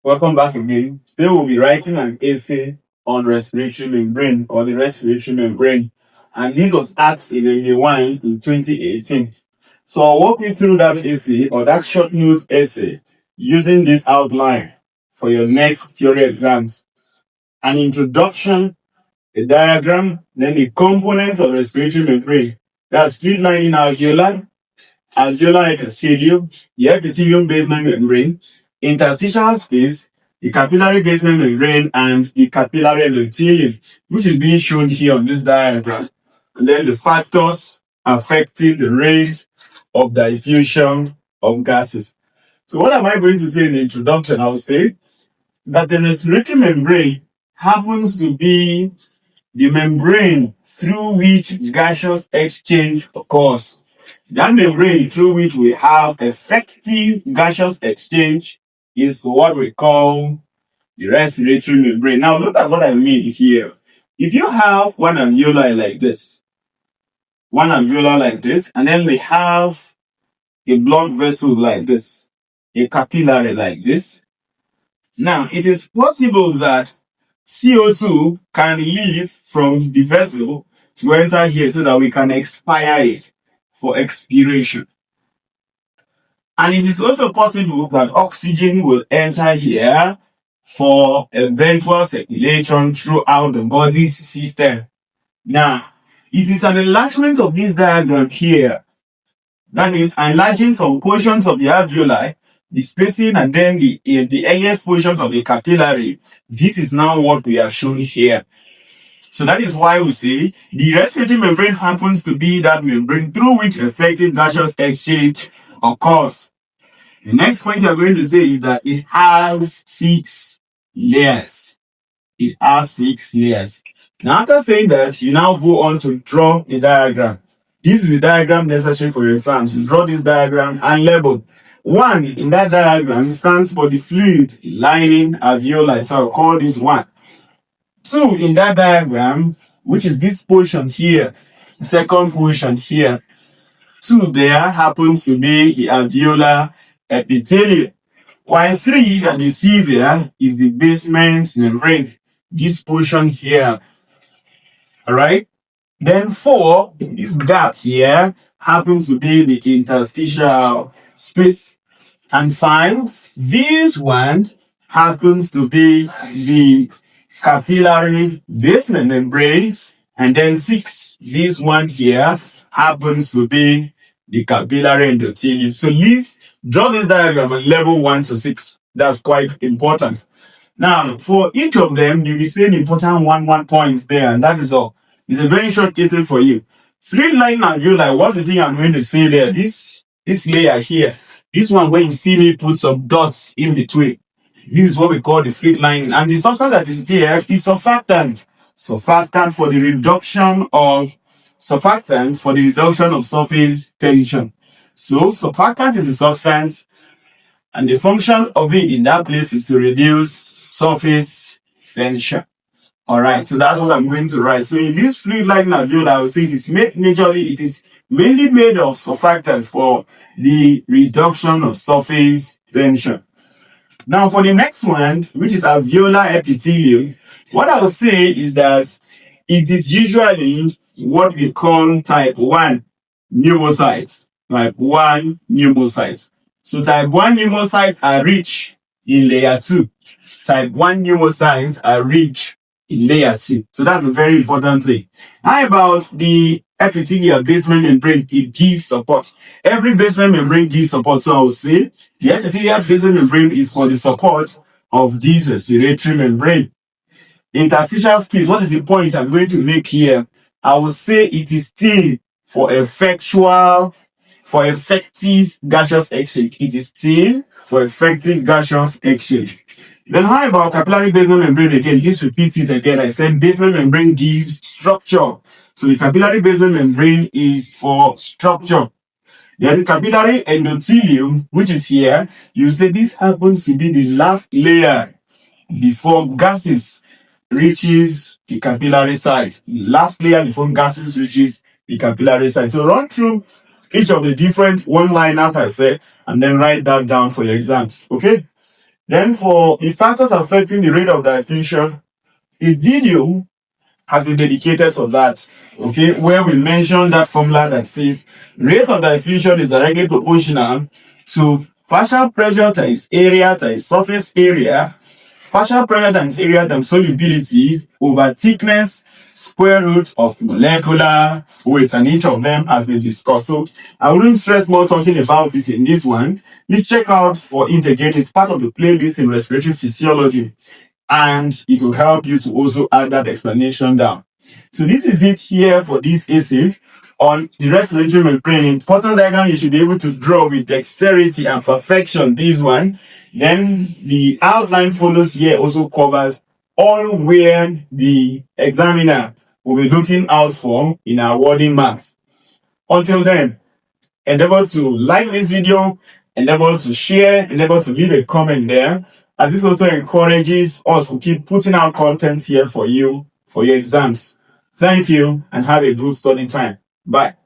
Welcome back again. Today we'll be writing an essay on respiratory membrane or the respiratory membrane. And this was asked in a year 1 in 2018. So I'll walk you through that essay or that short note essay using this outline for your next theory exams. An introduction, a diagram, then the components of respiratory membrane. That's fluid lining alveoli, alveolar epithelium, the epithelium basement membrane, interstitial space, the capillary basement membrane, and the capillary endothelium, which is being shown here on this diagram. And then the factors affecting the rate of diffusion of gases. So what am I going to say in the introduction? I will say that the respiratory membrane happens to be the membrane through which gaseous exchange occurs. That membrane through which we have effective gaseous exchange is what we call the respiratory membrane. Now look at what I mean here. If you have one alveoli like this, and then we have a blood vessel like this, a capillary like this. Now it is possible that CO2 can leave from the vessel to enter here so that we can expire it for expiration. And it is also possible that oxygen will enter here for eventual circulation throughout the body's system. Now, it is an enlargement of this diagram here. That means enlarging some portions of the alveoli, the spacing, and then the earliest portions of the capillary. This is now what we are showing here. So that is why we say the respiratory membrane happens to be that membrane through which effective gaseous exchange occurs. The next point you are going to say is that it has 6 layers. It has 6 layers. Now, after saying that, you now go on to draw a diagram. This is the diagram necessary for your exams. You draw this diagram and label. 1 in that diagram stands for the fluid lining alveoli. So I'll call this 1. 2 in that diagram, which is this portion here, the second portion here. 2 there happens to be the alveolar epithelium. While 3 that you see there is the basement membrane, this portion here. Alright? Then 4, this gap here happens to be the interstitial space. And 5, this one happens to be the capillary basement membrane. And then 6, this one here happens to be the capillary endothelium. So please draw this diagram and label 1 to 6. That's quite important. Now, for each of them, you'll be saying important 1 points there, and that is all. It's a very short essay for you. Fluid lining alveoli, what's the thing I'm going to say there? This layer here, this one where you see me put some dots in between. This is what we call the fluid lining. And the substance that is there is surfactant. Surfactant for the reduction of surface tension. So surfactant is a substance, and the function of it in that place is to reduce surface tension. Alright, so that's what I'm going to write. So in this fluid lining alveoli, I would say it is mainly made of surfactant for the reduction of surface tension. Now for the next one, which is alveolar epithelium, what I would say is that it is usually what we call type 1 pneumocytes. Type 1 pneumocytes. So type 1 pneumocytes are rich in layer 2. Type 1 pneumocytes are rich in layer 2. So that's a very important thing. How about the epithelial basement membrane? It gives support. Every basement membrane gives support. So I would say the epithelial basement membrane is for the support of this respiratory membrane. Interstitial space, what is the point I'm going to make here? I would say it is thin for effective gaseous exchange. It is thin for effective gaseous exchange. Then how about capillary basement membrane again? This repeats it again. I said basement membrane gives structure. So the capillary basement membrane is for structure. Then capillary endothelium, which is here, you say this happens to be the last layer before gases reaches the capillary site. The last layer before gases reaches the capillary site. So run through each of the different one-liners I said, and then write that down for your exams. Okay? Then for the factors affecting the rate of diffusion, a video has been dedicated for that, okay, where we mentioned that formula that says rate of diffusion is directly proportional to partial pressure times area times surface area, partial pressure times area times solubility over thickness square root of molecular weight, and each of them has been discussed. So I wouldn't stress more talking about it in this one. Please check out for it again. It's part of the playlist in respiratory physiology, and it will help you to also add that explanation down. So this is it here for this essay on the respiratory membrane. Important diagram you should be able to draw with dexterity and perfection. This one. Then the outline follows here also covers all where the examiner will be looking out for in our wording marks. Until then, endeavor to like this video, endeavor to share, endeavor to leave a comment there, as this also encourages us to keep putting out content here for you for your exams. Thank you and have a good study time. Bye.